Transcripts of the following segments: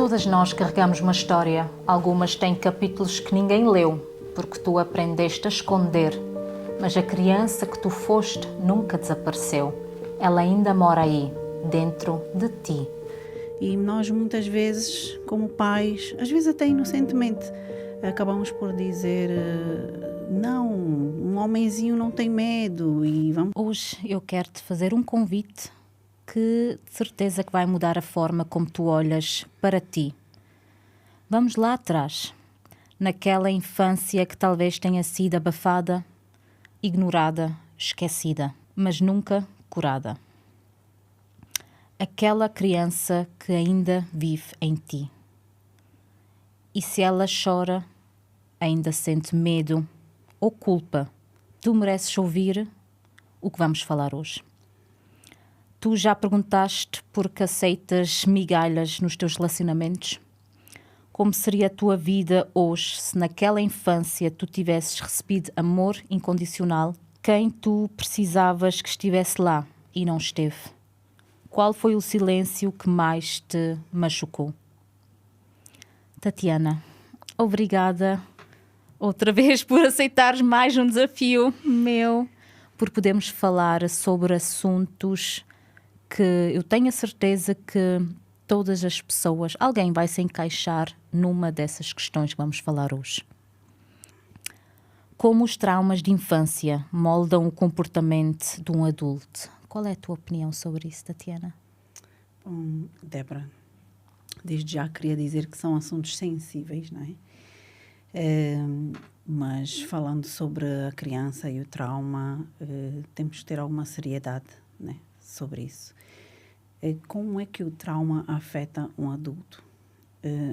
Todas nós carregamos uma história. Algumas têm capítulos que ninguém leu, porque tu aprendeste a esconder. Mas a criança que tu foste nunca desapareceu. Ela ainda mora aí, dentro de ti. E nós muitas vezes, como pais, às vezes até inocentemente, acabamos por dizer não, um homenzinho não tem medo e vamos... Hoje eu quero te fazer um convite que de certeza que vai mudar a forma como tu olhas para ti. Vamos lá atrás, naquela infância que talvez tenha sido abafada, ignorada, esquecida, mas nunca curada. Aquela criança que ainda vive em ti. E se ela chora, ainda sente medo ou culpa, tu mereces ouvir o que vamos falar hoje. Tu já perguntaste por que aceitas migalhas nos teus relacionamentos? Como seria a tua vida hoje se naquela infância tu tivesses recebido amor incondicional? Quem tu precisavas que estivesse lá e não esteve? Qual foi o silêncio que mais te machucou? Tatiana, obrigada outra vez por aceitares mais um desafio meu, por podermos falar sobre assuntos que eu tenho a certeza que todas as pessoas, alguém vai se encaixar numa dessas questões que vamos falar hoje. Como os traumas de infância moldam o comportamento de um adulto? Qual é a tua opinião sobre isso, Tatiana? Bom, Débora, desde já queria dizer que são assuntos sensíveis, não é? Mas falando sobre a criança e o trauma, temos que ter alguma seriedade, né, sobre isso. Como é que o trauma afeta um adulto?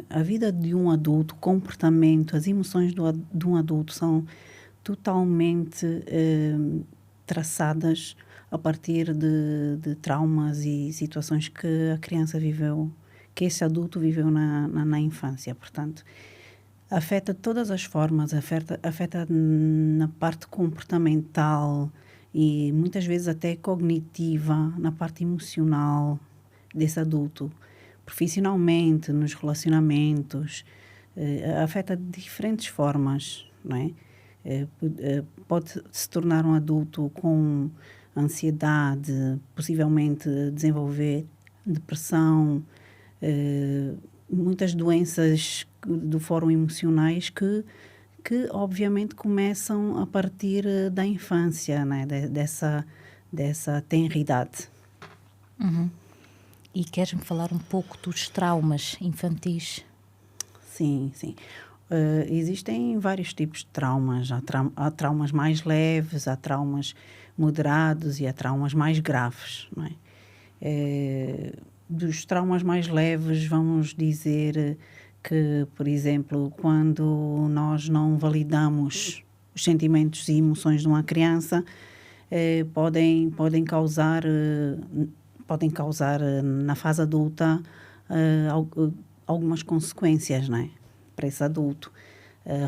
A vida de um adulto, o comportamento, as emoções de um adulto são totalmente traçadas a partir de traumas e situações que a criança viveu, que esse adulto viveu na infância. Portanto, afeta de todas as formas, afeta na parte comportamental e muitas vezes até cognitiva, na parte emocional desse adulto, profissionalmente, nos relacionamentos, afeta de diferentes formas, não é? Pode se tornar um adulto com ansiedade, possivelmente desenvolver depressão, muitas doenças do fórum emocionais que obviamente começam a partir da infância, né? Dessa tenridade. Uhum. E queres-me falar um pouco dos traumas infantis? Sim. Existem vários tipos de traumas. Há traumas mais leves, há traumas moderados e há traumas mais graves, não é? Dos traumas mais leves, vamos dizer que, por exemplo, quando nós não validamos os sentimentos e emoções de uma criança, podem causar na fase adulta algumas consequências, não é? Para esse adulto.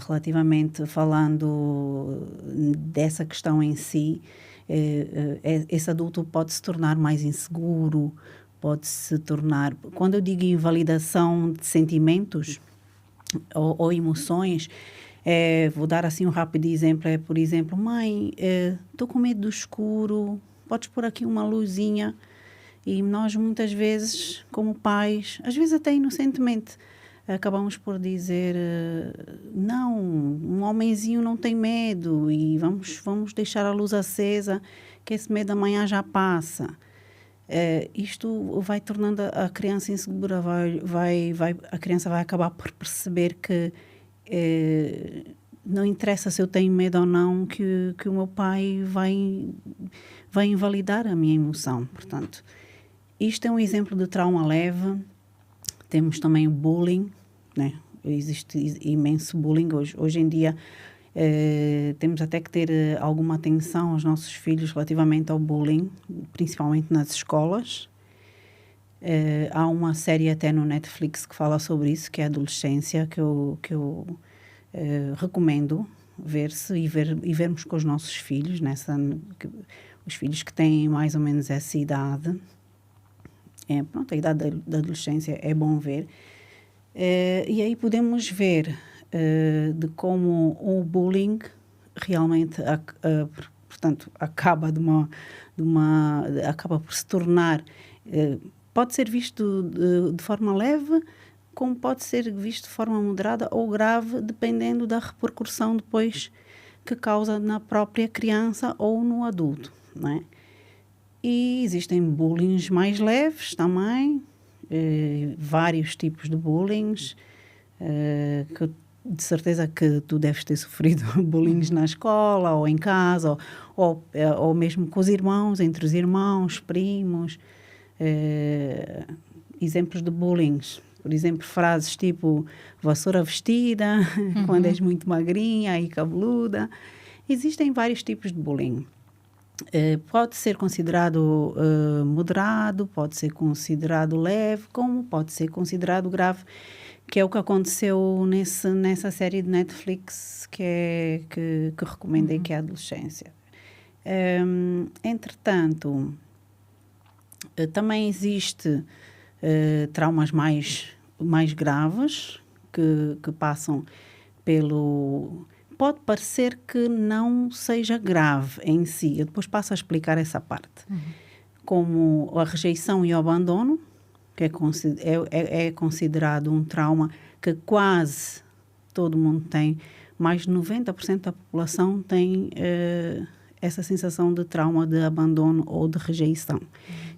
Relativamente falando dessa questão em si, esse adulto pode se tornar mais inseguro, pode se tornar... Quando eu digo invalidação de sentimentos ou emoções, vou dar assim um rápido exemplo, por exemplo, mãe, estou com medo do escuro, podes pôr aqui uma luzinha. E nós muitas vezes, como pais, às vezes até inocentemente, acabamos por dizer não, um homenzinho não tem medo e vamos deixar a luz acesa, que esse medo amanhã já passa. Isto vai tornando a criança insegura, a criança vai acabar por perceber que não interessa se eu tenho medo ou não, que o meu pai vai invalidar a minha emoção. Portanto, isto é um exemplo de trauma leve. Temos também o bullying, né? Existe imenso bullying. Hoje em dia, temos até que ter alguma atenção aos nossos filhos relativamente ao bullying, principalmente nas escolas. Há uma série até no Netflix que fala sobre isso, que é a Adolescência, que eu recomendo ver-se e vermos com os nossos filhos, os filhos que têm mais ou menos essa idade. A idade da adolescência é bom ver. E aí podemos ver de como o bullying realmente, portanto, acaba acaba por se tornar, pode ser visto de forma leve, como pode ser visto de forma moderada ou grave, dependendo da repercussão depois que causa na própria criança ou no adulto, não é? E existem bullying mais leves também, vários tipos de bullying, que de certeza que tu deves ter sofrido bullying na escola ou em casa, ou mesmo com os irmãos, entre os irmãos, primos. Exemplos de bullying. Por exemplo, frases tipo vassoura vestida, quando és muito magrinha e cabeluda. Existem vários tipos de bullying. Pode ser considerado moderado, pode ser considerado leve, como pode ser considerado grave, que é o que aconteceu nessa série de Netflix que recomendei, que é a Adolescência. Entretanto, também existe traumas mais graves que passam pelo... Pode parecer que não seja grave em si. Eu depois passo a explicar essa parte. Como a rejeição e o abandono, que é considerado um trauma que quase todo mundo tem. Mais de 90% da população tem essa sensação de trauma de abandono ou de rejeição.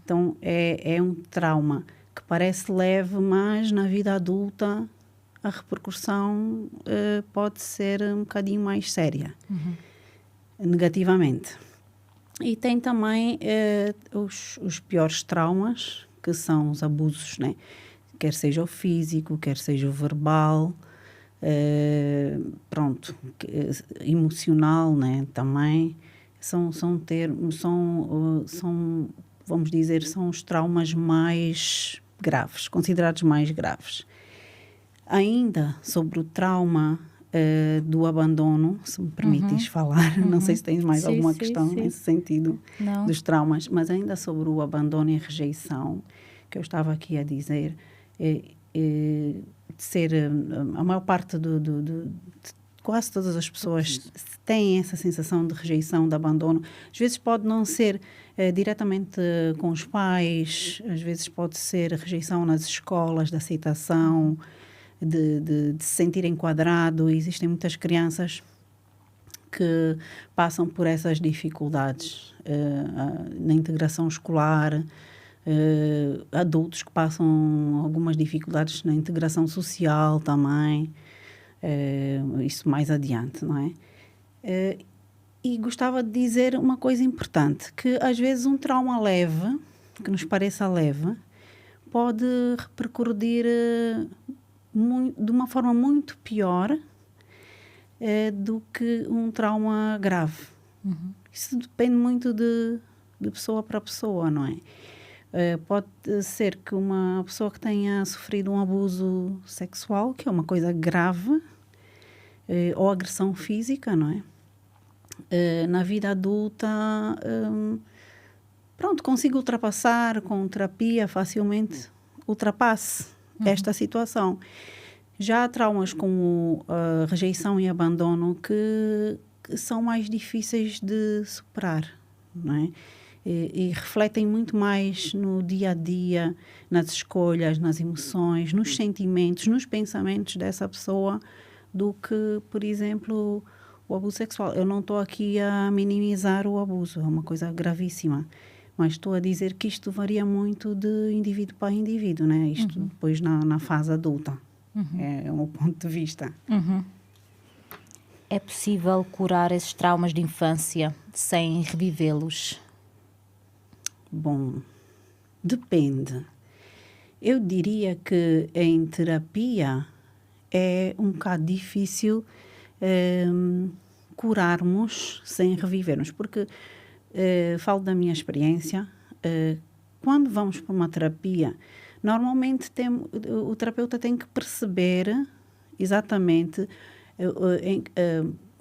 Então, é um trauma que parece leve, mas na vida adulta a repercussão pode ser um bocadinho mais séria, negativamente. E tem também os piores traumas, que são os abusos, né? Quer seja o físico, quer seja o verbal, emocional, né? Também são vamos dizer, são os traumas mais graves, considerados mais graves. Ainda sobre o trauma do abandono, se me permites falar, não sei se tens mais alguma questão nesse sentido dos traumas, mas ainda sobre o abandono e rejeição, que eu estava aqui a dizer, a maior parte de quase todas as pessoas têm essa sensação de rejeição, de abandono. Às vezes pode não ser diretamente com os pais, às vezes pode ser rejeição nas escolas, de aceitação, de se sentir enquadrado. Existem muitas crianças que passam por essas dificuldades na integração escolar, adultos que passam algumas dificuldades na integração social também, isso mais adiante, não é? E gostava de dizer uma coisa importante, que às vezes um trauma leve, que nos pareça leve, pode repercutir de uma forma muito pior do que um trauma grave. Isso depende muito de pessoa para pessoa, não é? Pode ser que uma pessoa que tenha sofrido um abuso sexual, que é uma coisa grave, ou agressão física, não é? Na vida adulta, consiga ultrapassar com terapia, facilmente ultrapasse esta situação. Já há traumas como rejeição e abandono que são mais difíceis de superar, não é? E refletem muito mais no dia a dia, nas escolhas, nas emoções, nos sentimentos, nos pensamentos dessa pessoa, do que, por exemplo, o abuso sexual. Eu não estou aqui a minimizar o abuso, é uma coisa gravíssima, mas estou a dizer que isto varia muito de indivíduo para indivíduo, né? Isto depois na fase adulta. É o meu ponto de vista. É possível curar esses traumas de infância sem revivê-los? Bom, depende. Eu diria que em terapia é um bocado difícil curarmos sem revivermos, porque falo da minha experiência, quando vamos para uma terapia, normalmente o terapeuta tem que perceber exatamente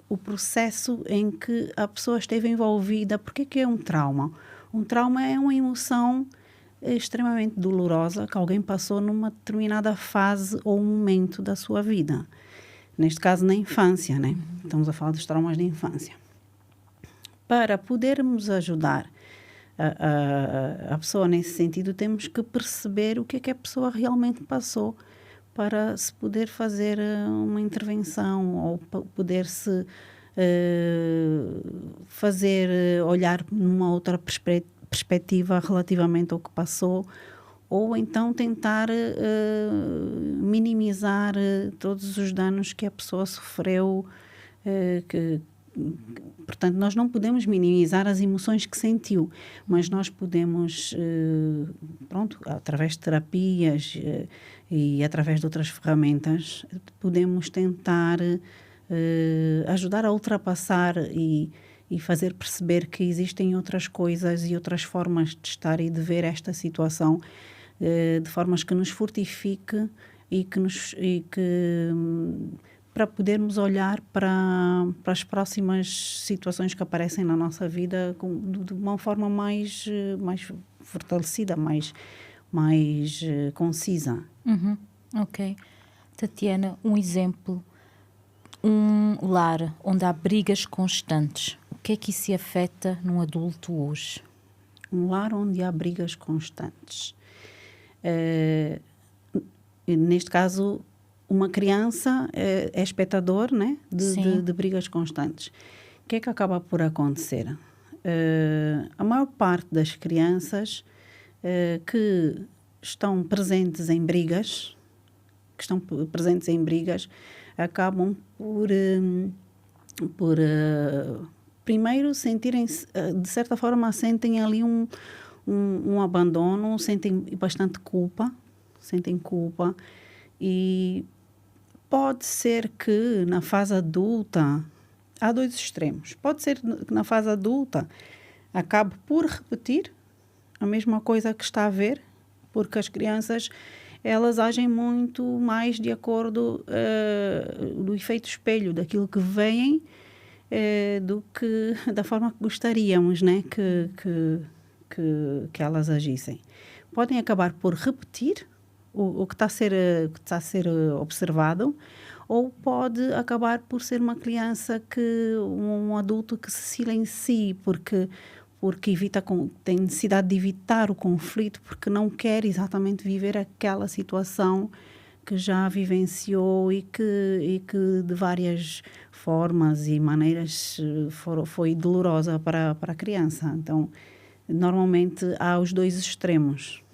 o processo em que a pessoa esteve envolvida. Porque que é um trauma? Um trauma é uma emoção extremamente dolorosa que alguém passou numa determinada fase ou momento da sua vida. Neste caso, na infância, né? Estamos a falar dos traumas da infância. Para podermos ajudar a pessoa nesse sentido, temos que perceber o que é que a pessoa realmente passou para se poder fazer uma intervenção ou poder-se fazer olhar numa outra perspectiva relativamente ao que passou, ou então tentar minimizar todos os danos que a pessoa sofreu. Portanto, nós não podemos minimizar as emoções que sentiu, mas nós podemos, através de terapias e através de outras ferramentas, podemos tentar ajudar a ultrapassar e fazer perceber que existem outras coisas e outras formas de estar e de ver esta situação de formas que nos fortifique e que para podermos olhar para as próximas situações que aparecem na nossa vida de uma forma mais fortalecida, mais concisa. Ok. Tatiana, um exemplo, um lar onde há brigas constantes. O que é que isso afeta num adulto hoje? Um lar onde há brigas constantes. Neste caso, uma criança é espectador, né, de brigas constantes. O que é que acaba por acontecer? A maior parte das crianças que estão presentes em brigas, acabam por primeiro sentirem-se, de certa forma, sentem ali um abandono, sentem bastante culpa, e pode ser que na fase adulta, há dois extremos. Pode ser que na fase adulta acabe por repetir a mesma coisa que está a ver, porque as crianças, elas agem muito mais de acordo do efeito espelho, daquilo que veem, do que da forma que gostaríamos, né, que elas agissem. Podem acabar por repetir o que está a ser observado, ou pode acabar por ser uma criança um adulto que se silencia porque tem necessidade de evitar o conflito, porque não quer exatamente viver aquela situação que já vivenciou e que de várias formas e maneiras foi dolorosa para a criança. Então, normalmente há os dois extremos.